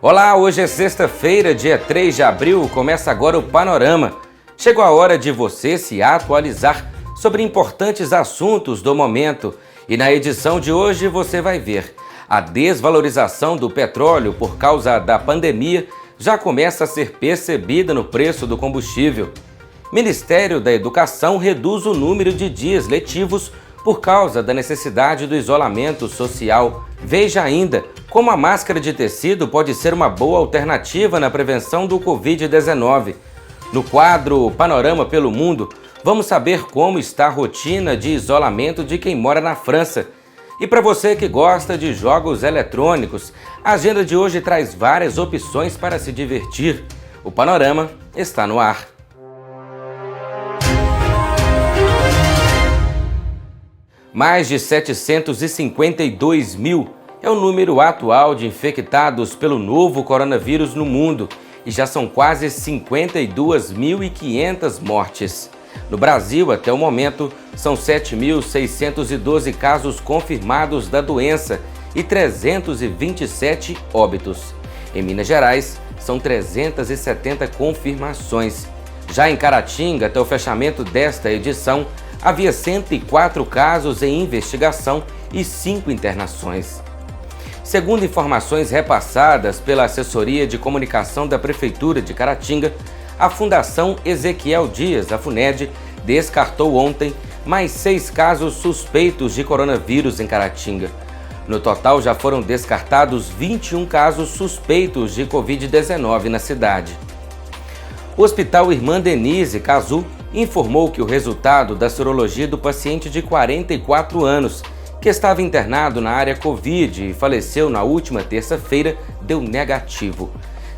Olá, hoje é sexta-feira, dia 3 de abril, começa agora o Panorama. Chegou a hora de você se atualizar sobre importantes assuntos do momento. E na edição de hoje você vai ver: a desvalorização do petróleo por causa da pandemia já começa a ser percebida no preço do combustível. Ministério da Educação reduz o número de dias letivos por causa da necessidade do isolamento social. Veja ainda como a máscara de tecido pode ser uma boa alternativa na prevenção do Covid-19. No quadro Panorama pelo Mundo, vamos saber como está a rotina de isolamento de quem mora na França. E para você que gosta de jogos eletrônicos, a agenda de hoje traz várias opções para se divertir. O Panorama está no ar. Mais de 752 mil é o número atual de infectados pelo novo coronavírus no mundo e já são quase 52.500 mortes. No Brasil, até o momento, são 7.612 casos confirmados da doença e 327 óbitos. Em Minas Gerais, são 370 confirmações. Já em Caratinga, até o fechamento desta edição, havia 104 casos em investigação e 5 internações. Segundo informações repassadas pela Assessoria de Comunicação da Prefeitura de Caratinga, a Fundação Ezequiel Dias, a FUNED, descartou ontem mais 6 casos suspeitos de coronavírus em Caratinga. No total, já foram descartados 21 casos suspeitos de Covid-19 na cidade. O Hospital Irmã Denise Cazu informou que o resultado da sorologia do paciente de 44 anos, que estava internado na área Covid e faleceu na última terça-feira, deu negativo.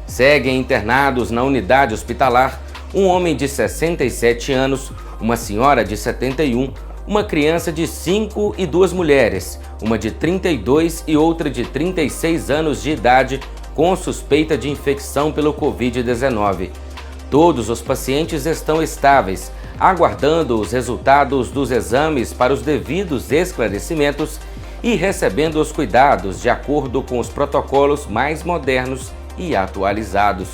Seguem internados na unidade hospitalar um homem de 67 anos, uma senhora de 71, uma criança de 5 e 2 mulheres, uma de 32 e outra de 36 anos de idade, com suspeita de infecção pelo Covid-19. Todos os pacientes estão estáveis, aguardando os resultados dos exames para os devidos esclarecimentos e recebendo os cuidados de acordo com os protocolos mais modernos e atualizados.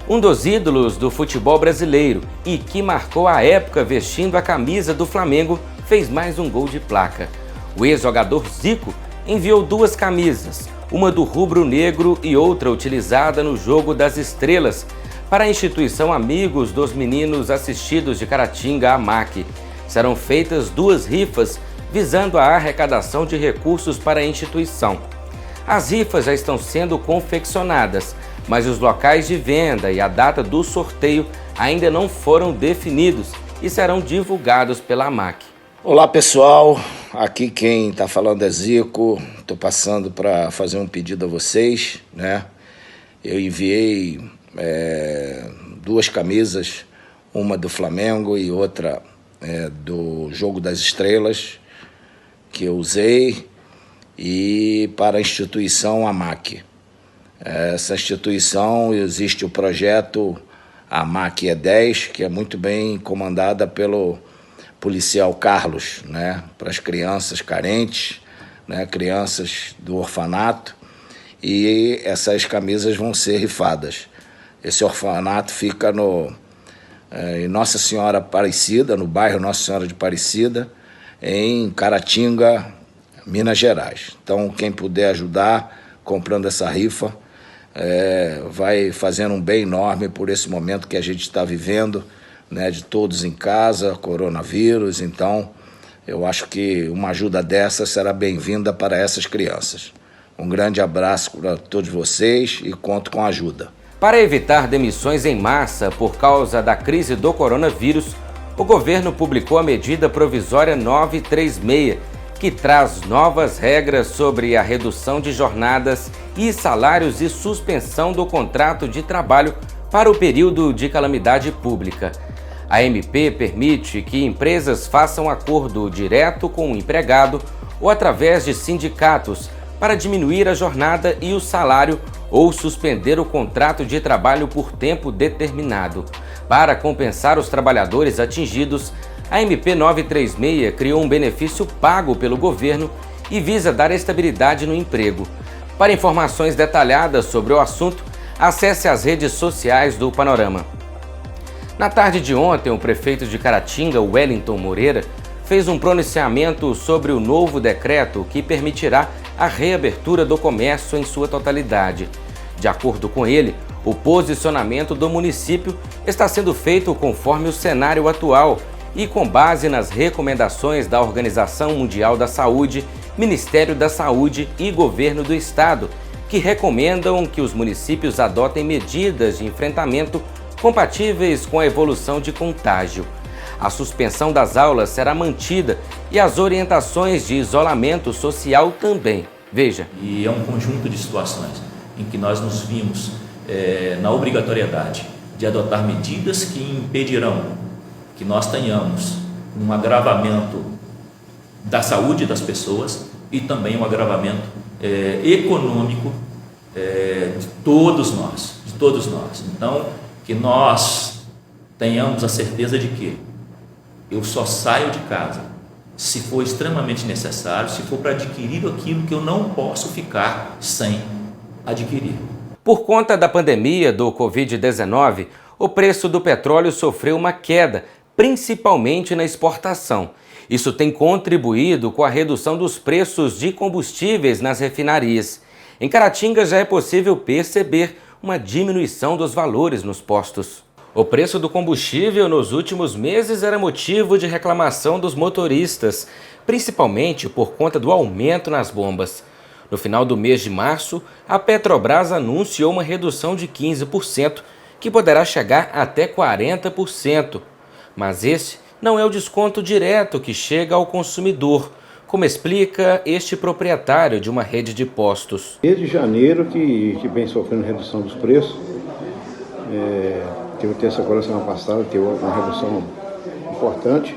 Um dos ídolos do futebol brasileiro e que marcou a época vestindo a camisa do Flamengo fez mais um gol de placa. O ex-jogador Zico enviou 2 camisas, uma do rubro-negro e outra utilizada no Jogo das Estrelas, para a instituição Amigos dos Meninos Assistidos de Caratinga, AMAC. Serão feitas 2 rifas visando a arrecadação de recursos para a instituição. As rifas já estão sendo confeccionadas, mas os locais de venda e a data do sorteio ainda não foram definidos e serão divulgados pela AMAC. Olá pessoal, aqui quem está falando é Zico. Estou passando para fazer um pedido a vocês, né? Eu enviei 2 camisas, uma do Flamengo e outra do Jogo das Estrelas, que eu usei, e para a instituição AMAC. Essa instituição, existe o projeto AMAC E10, que é muito bem comandada pelo policial Carlos, né, para as crianças carentes, né, crianças do orfanato, e essas camisas vão ser rifadas. Esse orfanato fica em Nossa Senhora Aparecida, no bairro Nossa Senhora de Aparecida, em Caratinga, Minas Gerais. Então, quem puder ajudar comprando essa rifa, vai fazendo um bem enorme por esse momento que a gente está vivendo, né, de todos em casa, coronavírus. Então, eu acho que uma ajuda dessa será bem-vinda para essas crianças. Um grande abraço para todos vocês e conto com a ajuda. Para evitar demissões em massa por causa da crise do coronavírus, o governo publicou a medida provisória 936, que traz novas regras sobre a redução de jornadas e salários e suspensão do contrato de trabalho para o período de calamidade pública. A MP permite que empresas façam acordo direto com o empregado ou através de sindicatos para diminuir a jornada e o salário ou suspender o contrato de trabalho por tempo determinado. Para compensar os trabalhadores atingidos, a MP 936 criou um benefício pago pelo governo e visa dar estabilidade no emprego. Para informações detalhadas sobre o assunto, acesse as redes sociais do Panorama. Na tarde de ontem, o prefeito de Caratinga, Wellington Moreira, fez um pronunciamento sobre o novo decreto que permitirá a reabertura do comércio em sua totalidade. De acordo com ele, o posicionamento do município está sendo feito conforme o cenário atual e com base nas recomendações da Organização Mundial da Saúde, Ministério da Saúde e Governo do Estado, que recomendam que os municípios adotem medidas de enfrentamento compatíveis com a evolução de contágio. A suspensão das aulas será mantida e as orientações de isolamento social também. Veja. E é um conjunto de situações em que nós nos vimos na obrigatoriedade de adotar medidas que impedirão que nós tenhamos um agravamento da saúde das pessoas e também um agravamento econômico de todos nós. Então, que nós tenhamos a certeza de que eu só saio de casa se for extremamente necessário, se for para adquirir aquilo que eu não posso ficar sem adquirir. Por conta da pandemia do Covid-19, o preço do petróleo sofreu uma queda, principalmente na exportação. Isso tem contribuído com a redução dos preços de combustíveis nas refinarias. Em Caratinga já é possível perceber uma diminuição dos valores nos postos. O preço do combustível nos últimos meses era motivo de reclamação dos motoristas, principalmente por conta do aumento nas bombas. No final do mês de março, a Petrobras anunciou uma redução de 15%, que poderá chegar até 40%. Mas esse não é o desconto direto que chega ao consumidor, como explica este proprietário de uma rede de postos. Desde janeiro que vem sofrendo redução dos preços, teve terça agora, semana passada, teve uma redução importante.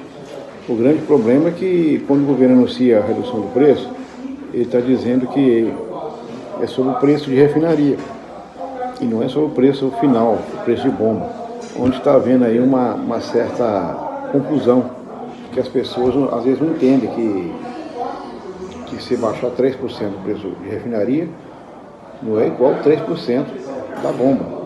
O grande problema é que quando o governo anuncia a redução do preço, ele está dizendo que é sobre o preço de refinaria e não é sobre o preço final, o preço de bomba, onde está havendo aí uma certa confusão, que as pessoas às vezes não entendem que se baixar 3% do preço de refinaria não é igual 3% da bomba.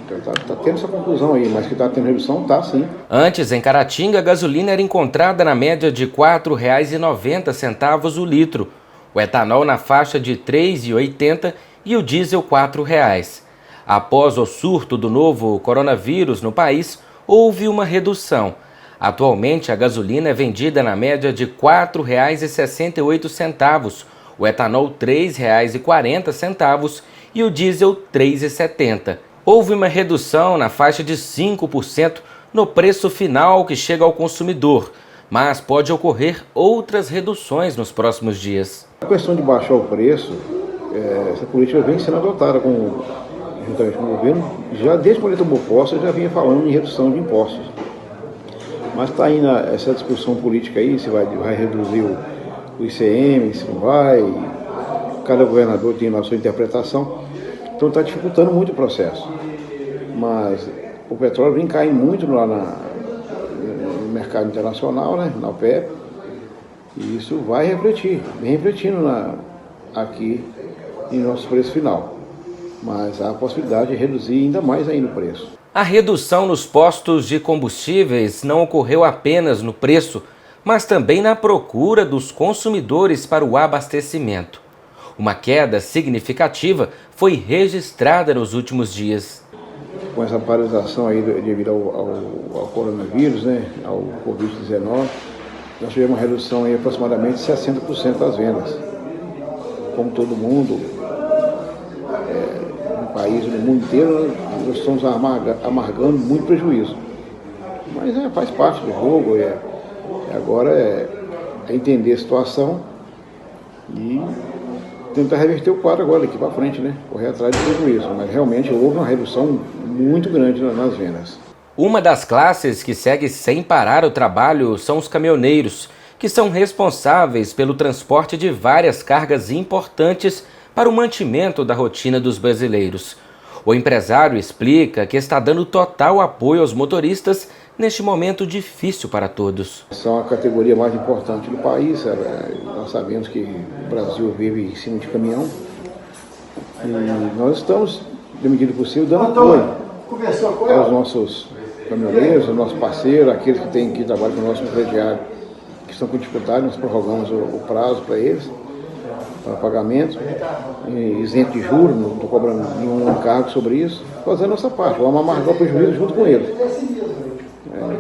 Então está tendo essa confusão aí, mas que está tendo redução, está sim. Antes, em Caratinga, a gasolina era encontrada na média de R$ 4,90 o litro, o etanol na faixa de R$ 3,80 e o diesel R$ 4,00. Após o surto do novo coronavírus no país, houve uma redução. Atualmente, a gasolina é vendida na média de R$ 4,68, o etanol R$ 3,40 e o diesel R$ 3,70. Houve uma redução na faixa de 5% no preço final que chega ao consumidor, mas pode ocorrer outras reduções nos próximos dias. A questão de baixar o preço, essa política vem sendo adotada juntamente com o governo. Já desde quando ele tomou posse, já vinha falando em redução de impostos. Mas está aí essa discussão política aí, se vai reduzir o ICM, se não vai, cada governador tem a sua interpretação, então está dificultando muito o processo. Mas o petróleo vem caindo muito lá no mercado internacional, né, na OPEP, e isso vai refletir, vem refletindo aqui em nosso preço final. Mas há a possibilidade de reduzir ainda mais o preço. A redução nos postos de combustíveis não ocorreu apenas no preço, mas também na procura dos consumidores para o abastecimento. Uma queda significativa foi registrada nos últimos dias. Com essa paralisação aí devido ao coronavírus, né, ao Covid-19, nós tivemos uma redução aí aproximadamente de 60% das vendas. Como todo mundo, no país, no mundo inteiro, nós estamos amargando muito prejuízo. Mas faz parte do jogo, agora é entender a situação e tentar reverter o quadro agora, daqui para frente, né? Correr atrás do prejuízo. Mas realmente houve uma redução muito grande nas vendas. Uma das classes que segue sem parar o trabalho são os caminhoneiros, que são responsáveis pelo transporte de várias cargas importantes para o mantimento da rotina dos brasileiros. O empresário explica que está dando total apoio aos motoristas neste momento difícil para todos. São a categoria mais importante do país. Nós sabemos que o Brasil vive em cima de caminhão E nós estamos, na medida do possível, dando apoio aos nossos caminhoneiros, aos nossos parceiros, aqueles que trabalham com o nosso crediário, que estão com dificuldade. Nós prorrogamos o prazo para eles, para pagamento, isento de juros, não estou cobrando nenhum encargo sobre isso, fazer a nossa parte, vamos amargar o prejuízo junto com eles.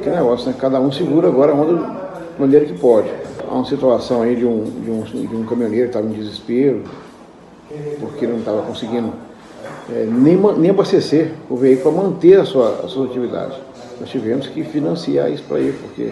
Que negócio, né? Cada um segura agora a onda da maneira que pode. Há uma situação aí de um caminhoneiro que estava em desespero, porque não estava conseguindo nem abastecer o veículo para manter a sua atividade. Nós tivemos que financiar isso para ele, porque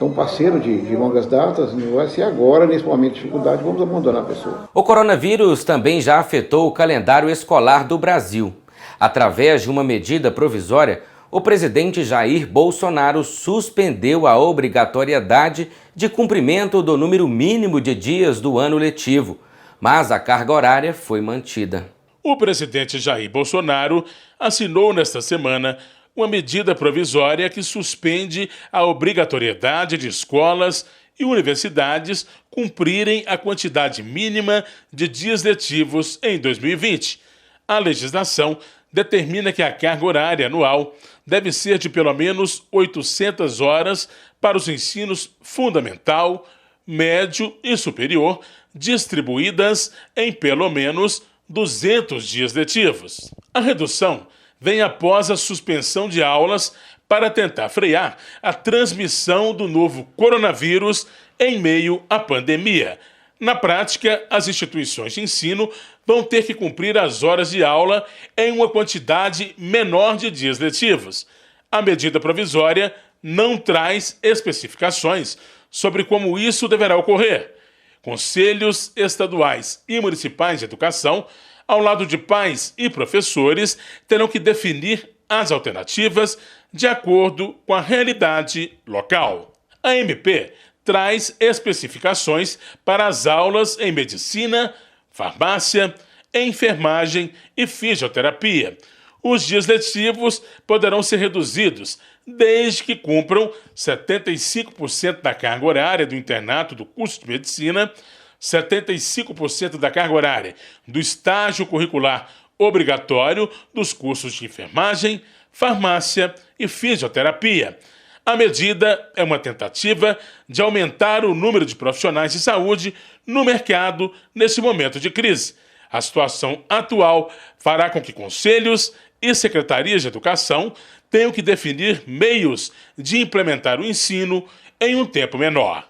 é um parceiro de longas datas, não vai ser agora, nesse momento de dificuldade, vamos abandonar a pessoa. O coronavírus também já afetou o calendário escolar do Brasil. Através de uma medida provisória, o presidente Jair Bolsonaro suspendeu a obrigatoriedade de cumprimento do número mínimo de dias do ano letivo, mas a carga horária foi mantida. O presidente Jair Bolsonaro assinou nesta semana uma medida provisória que suspende a obrigatoriedade de escolas e universidades cumprirem a quantidade mínima de dias letivos em 2020. A legislação determina que a carga horária anual deve ser de pelo menos 800 horas para os ensinos fundamental, médio e superior, distribuídas em pelo menos 200 dias letivos. A redução vem após a suspensão de aulas para tentar frear a transmissão do novo coronavírus em meio à pandemia. Na prática, as instituições de ensino vão ter que cumprir as horas de aula em uma quantidade menor de dias letivos. A medida provisória não traz especificações sobre como isso deverá ocorrer. Conselhos estaduais e municipais de educação, ao lado de pais e professores, terão que definir as alternativas de acordo com a realidade local. A MP traz especificações para as aulas em medicina, farmácia, enfermagem e fisioterapia. Os dias letivos poderão ser reduzidos desde que cumpram 75% da carga horária do internato do curso de medicina, 75% da carga horária do estágio curricular obrigatório dos cursos de enfermagem, farmácia e fisioterapia. A medida é uma tentativa de aumentar o número de profissionais de saúde no mercado nesse momento de crise. A situação atual fará com que conselhos e secretarias de educação tenham que definir meios de implementar o ensino em um tempo menor.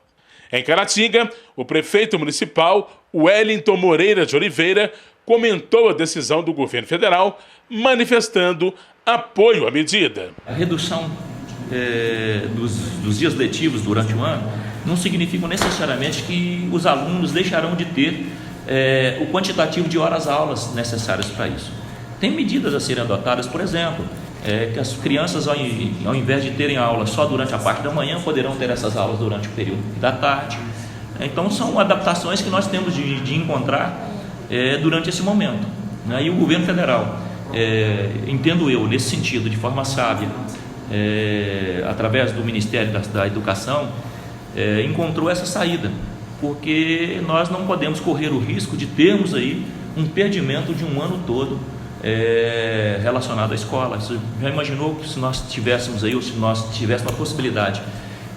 Em Caratinga, o prefeito municipal, Wellington Moreira de Oliveira, comentou a decisão do governo federal, manifestando apoio à medida. A redução dos dias letivos durante o ano não significa necessariamente que os alunos deixarão de ter o quantitativo de horas-aulas necessárias para isso. Tem medidas a serem adotadas, por exemplo, que as crianças, ao invés de terem aula só durante a parte da manhã, poderão ter essas aulas durante o período da tarde. Então, são adaptações que nós temos de encontrar durante esse momento. E o governo federal, entendo eu, nesse sentido, de forma sábia, através do Ministério da Educação, encontrou essa saída, porque nós não podemos correr o risco de termos aí um perdimento de um ano todo relacionado à escola. Você já imaginou que se nós tivéssemos aí, ou se nós tivéssemos a possibilidade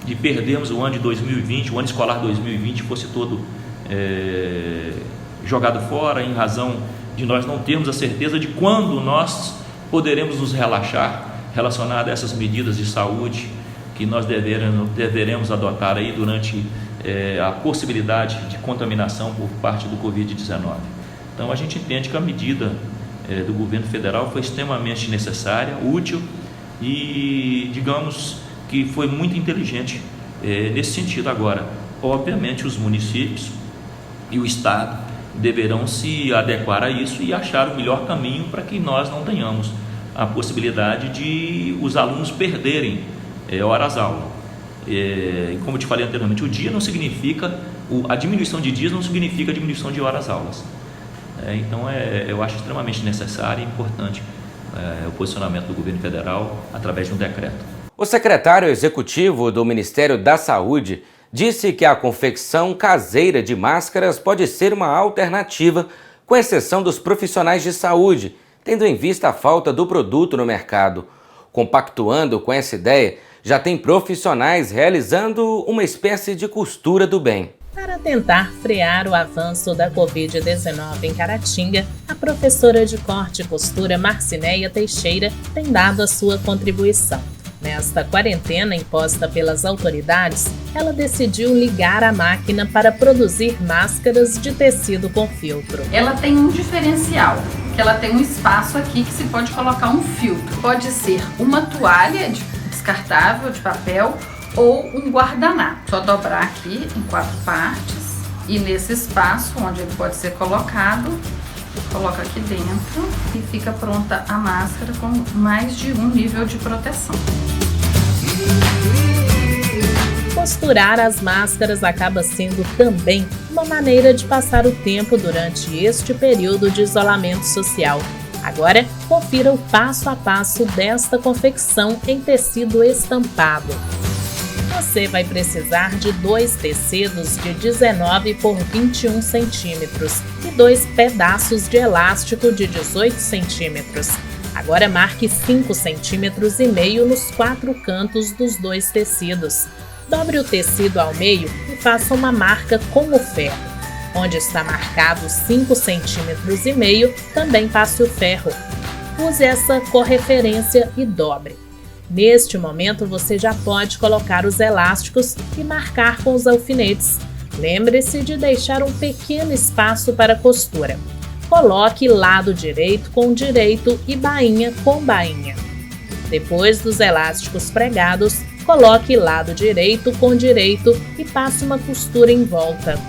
de perdermos o ano de 2020, o ano escolar 2020 fosse todo jogado fora, em razão de nós não termos a certeza de quando nós poderemos nos relaxar relacionado a essas medidas de saúde que nós deveremos adotar aí durante a possibilidade de contaminação por parte do Covid-19. Então a gente entende que a medida do governo federal foi extremamente necessária, útil e, digamos, que foi muito inteligente nesse sentido. Agora, obviamente, os municípios e o Estado deverão se adequar a isso e achar o melhor caminho para que nós não tenhamos a possibilidade de os alunos perderem horas-aula. Como eu te falei anteriormente, o dia não significa, a diminuição de dias não significa a diminuição de horas-aulas. Então, eu acho extremamente necessário e importante o posicionamento do governo federal através de um decreto. O secretário executivo do Ministério da Saúde disse que a confecção caseira de máscaras pode ser uma alternativa com exceção dos profissionais de saúde, tendo em vista a falta do produto no mercado. Compactuando com essa ideia, já tem profissionais realizando uma espécie de costura do bem. Para tentar frear o avanço da Covid-19 em Caratinga, a professora de corte e costura Marcinéia Teixeira tem dado a sua contribuição. Nesta quarentena imposta pelas autoridades, ela decidiu ligar a máquina para produzir máscaras de tecido com filtro. Ela tem um diferencial, que ela tem um espaço aqui que se pode colocar um filtro. Pode ser uma toalha descartável de papel ou um guardanapo. Só dobrar aqui em 4 partes e nesse espaço onde ele pode ser colocado, coloca aqui dentro e fica pronta a máscara com mais de um nível de proteção. Costurar as máscaras acaba sendo também uma maneira de passar o tempo durante este período de isolamento social. Agora, confira o passo a passo desta confecção em tecido estampado. Você vai precisar de 2 tecidos de 19 por 21 centímetros e 2 pedaços de elástico de 18 centímetros. Agora marque 5,5 centímetros nos 4 cantos dos 2 tecidos. Dobre o tecido ao meio e faça uma marca com o ferro. Onde está marcado 5,5 centímetros, também passe o ferro. Use essa correferência e dobre. Neste momento, você já pode colocar os elásticos e marcar com os alfinetes. Lembre-se de deixar um pequeno espaço para costura. Coloque lado direito com direito e bainha com bainha. Depois dos elásticos pregados, coloque lado direito com direito e passe uma costura em volta.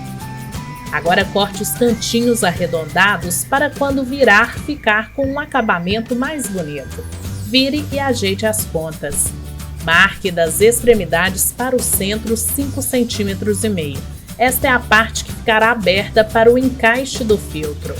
Agora corte os cantinhos arredondados para quando virar ficar com um acabamento mais bonito. Vire e ajeite as pontas. Marque das extremidades para o centro 5,5 centímetros. Esta é a parte que ficará aberta para o encaixe do filtro.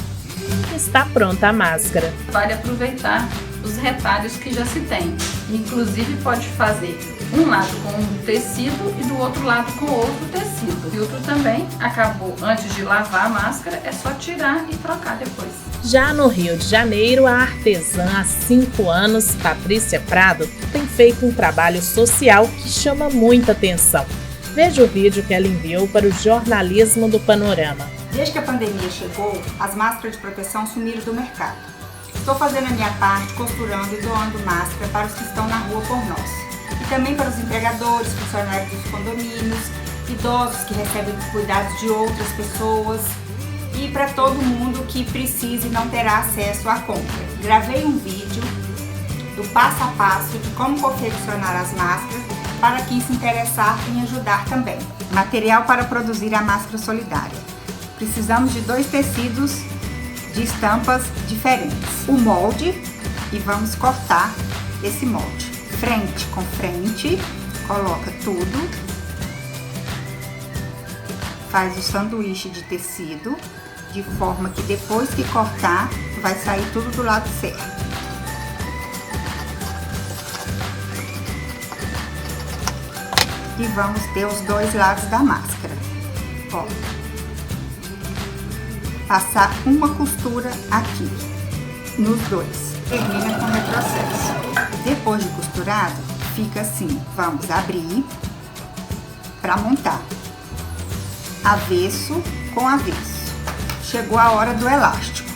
Está pronta a máscara. Vale aproveitar os retalhos que já se tem. Inclusive pode fazer um lado com um tecido e do outro lado com outro tecido. O filtro também acabou antes de lavar a máscara, é só tirar e trocar depois. Já no Rio de Janeiro, a artesã há 5 anos, Patrícia Prado, tem feito um trabalho social que chama muita atenção. Veja o vídeo que ela enviou para o Jornalismo do Panorama. Desde que a pandemia chegou, as máscaras de proteção sumiram do mercado. Estou fazendo a minha parte, costurando e doando máscara para os que estão na rua por nós. E também para os entregadores, funcionários dos condomínios, idosos que recebem cuidados de outras pessoas e para todo mundo que precise e não terá acesso à compra. Gravei um vídeo do passo a passo de como confeccionar as máscaras para quem se interessar em ajudar também. Material para produzir a máscara solidária. Precisamos de 2 tecidos de estampas diferentes. O molde, e vamos cortar esse molde. Frente com frente, coloca tudo. Faz o sanduíche de tecido, de forma que depois que cortar, vai sair tudo do lado certo. E vamos ter os 2 lados da máscara. Ó. Passar uma costura aqui, nos 2. Termina com o retrocesso. Depois de costurado, fica assim. Vamos abrir para montar. Avesso com avesso. Chegou a hora do elástico.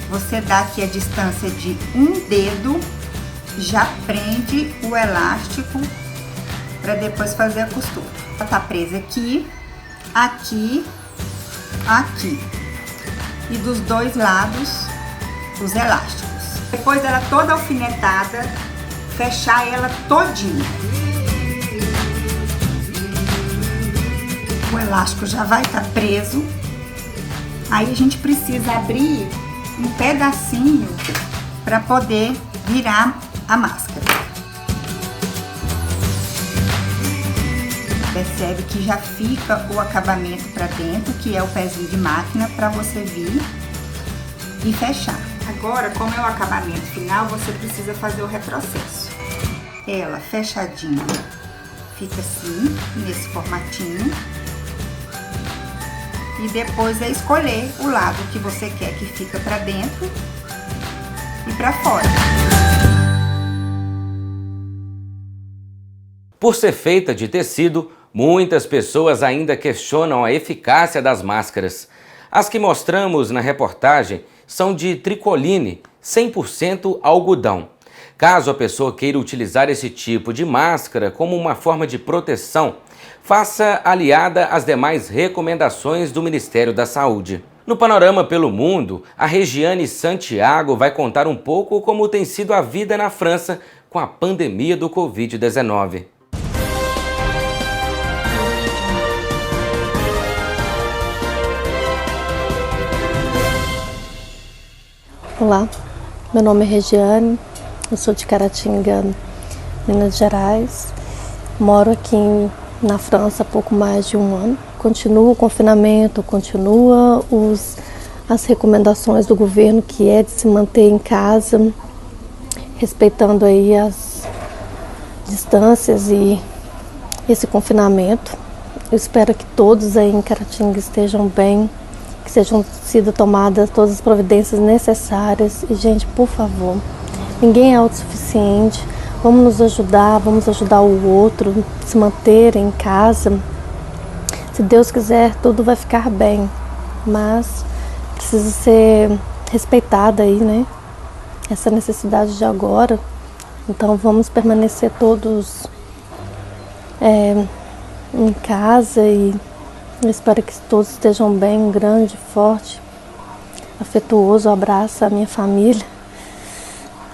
Você dá aqui a distância de um dedo, já prende o elástico para depois fazer a costura. Ela tá presa aqui, aqui, aqui. E dos 2 lados, os elásticos. Depois dela toda alfinetada, fechar ela todinha. O elástico já vai estar preso. Aí a gente precisa abrir um pedacinho para poder virar a máscara. Percebe que já fica o acabamento para dentro, que é o pezinho de máquina, para você vir e fechar. Agora, como é o acabamento final, você precisa fazer o retrocesso. Ela fechadinha, fica assim, nesse formatinho. E depois é escolher o lado que você quer que fica para dentro e para fora. Por ser feita de tecido, muitas pessoas ainda questionam a eficácia das máscaras. As que mostramos na reportagem são de tricoline, 100% algodão. Caso a pessoa queira utilizar esse tipo de máscara como uma forma de proteção, faça aliada às demais recomendações do Ministério da Saúde. No Panorama pelo Mundo, a Regiane Santiago vai contar um pouco como tem sido a vida na França com a pandemia do Covid-19. Olá, meu nome é Regiane, eu sou de Caratinga, Minas Gerais. Moro aqui na França há pouco mais de um ano. Continua o confinamento, continua as recomendações do governo, que é de se manter em casa, respeitando aí as distâncias e esse confinamento. Eu espero que todos aí em Caratinga estejam bem, que sejam sido tomadas todas as providências necessárias. E, gente, por favor, ninguém é autossuficiente. Vamos nos ajudar, vamos ajudar o outro, se manter em casa. Se Deus quiser, tudo vai ficar bem. Mas precisa ser respeitada aí, né? Essa necessidade de agora. Então vamos permanecer todos em casa e eu espero que todos estejam bem, um grande, forte, afetuoso abraço à minha família,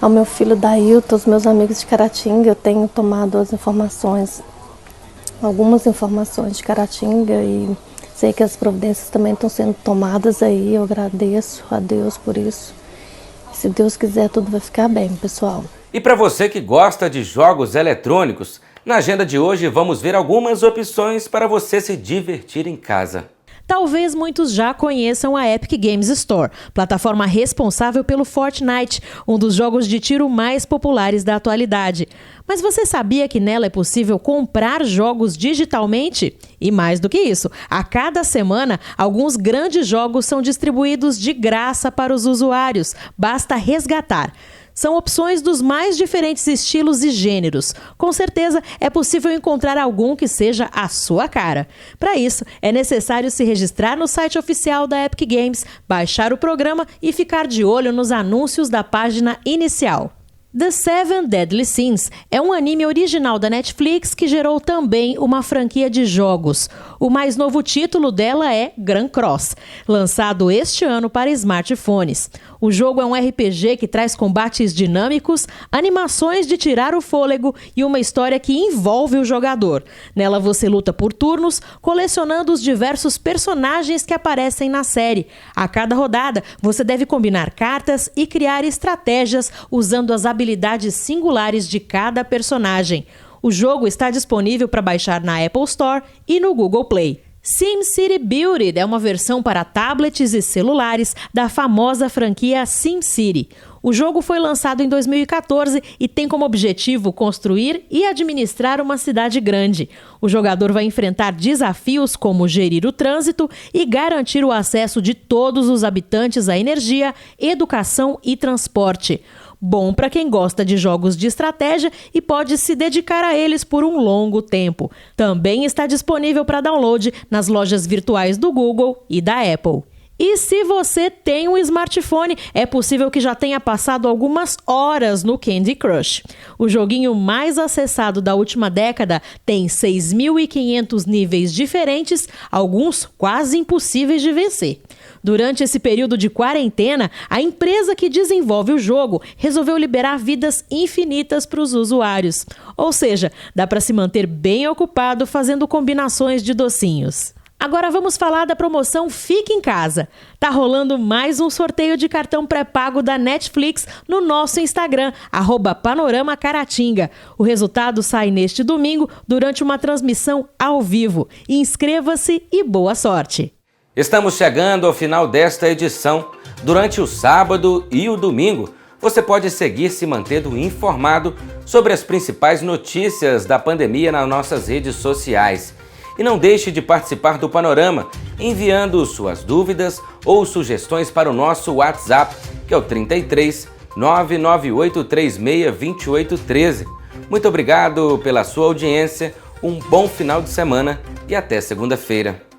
ao meu filho Dailton, aos meus amigos de Caratinga. Eu tenho tomado algumas informações de Caratinga e sei que as providências também estão sendo tomadas aí. Eu agradeço a Deus por isso. E se Deus quiser, tudo vai ficar bem, pessoal. E para você que gosta de jogos eletrônicos, na agenda de hoje vamos ver algumas opções para você se divertir em casa. Talvez muitos já conheçam a Epic Games Store, plataforma responsável pelo Fortnite, um dos jogos de tiro mais populares da atualidade. Mas você sabia que nela é possível comprar jogos digitalmente? E mais do que isso, a cada semana, alguns grandes jogos são distribuídos de graça para os usuários. Basta resgatar. São opções dos mais diferentes estilos e gêneros. Com certeza é possível encontrar algum que seja a sua cara. Para isso, é necessário se registrar no site oficial da Epic Games, baixar o programa e ficar de olho nos anúncios da página inicial. The Seven Deadly Sins é um anime original da Netflix que gerou também uma franquia de jogos. O mais novo título dela é Grand Cross, lançado este ano para smartphones. O jogo é um RPG que traz combates dinâmicos, animações de tirar o fôlego e uma história que envolve o jogador. Nela você luta por turnos, colecionando os diversos personagens que aparecem na série. A cada rodada, você deve combinar cartas e criar estratégias usando as habilidades singulares de cada personagem. O jogo está disponível para baixar na Apple Store e no Google Play. SimCity Build é uma versão para tablets e celulares da famosa franquia SimCity. O jogo foi lançado em 2014 e tem como objetivo construir e administrar uma cidade grande. O jogador vai enfrentar desafios como gerir o trânsito e garantir o acesso de todos os habitantes à energia, educação e transporte. Bom para quem gosta de jogos de estratégia e pode se dedicar a eles por um longo tempo. Também está disponível para download nas lojas virtuais do Google e da Apple. E se você tem um smartphone, é possível que já tenha passado algumas horas no Candy Crush. O joguinho mais acessado da última década tem 6.500 níveis diferentes, alguns quase impossíveis de vencer. Durante esse período de quarentena, a empresa que desenvolve o jogo resolveu liberar vidas infinitas para os usuários. Ou seja, dá para se manter bem ocupado fazendo combinações de docinhos. Agora vamos falar da promoção Fique em Casa. Tá rolando mais um sorteio de cartão pré-pago da Netflix no nosso Instagram, @PanoramaCaratinga. O resultado sai neste domingo durante uma transmissão ao vivo. Inscreva-se e boa sorte! Estamos chegando ao final desta edição. Durante o sábado e o domingo, você pode seguir se mantendo informado sobre as principais notícias da pandemia nas nossas redes sociais. E não deixe de participar do Panorama, enviando suas dúvidas ou sugestões para o nosso WhatsApp, que é o 33 99836 2813. Muito obrigado pela sua audiência, um bom final de semana e até segunda-feira.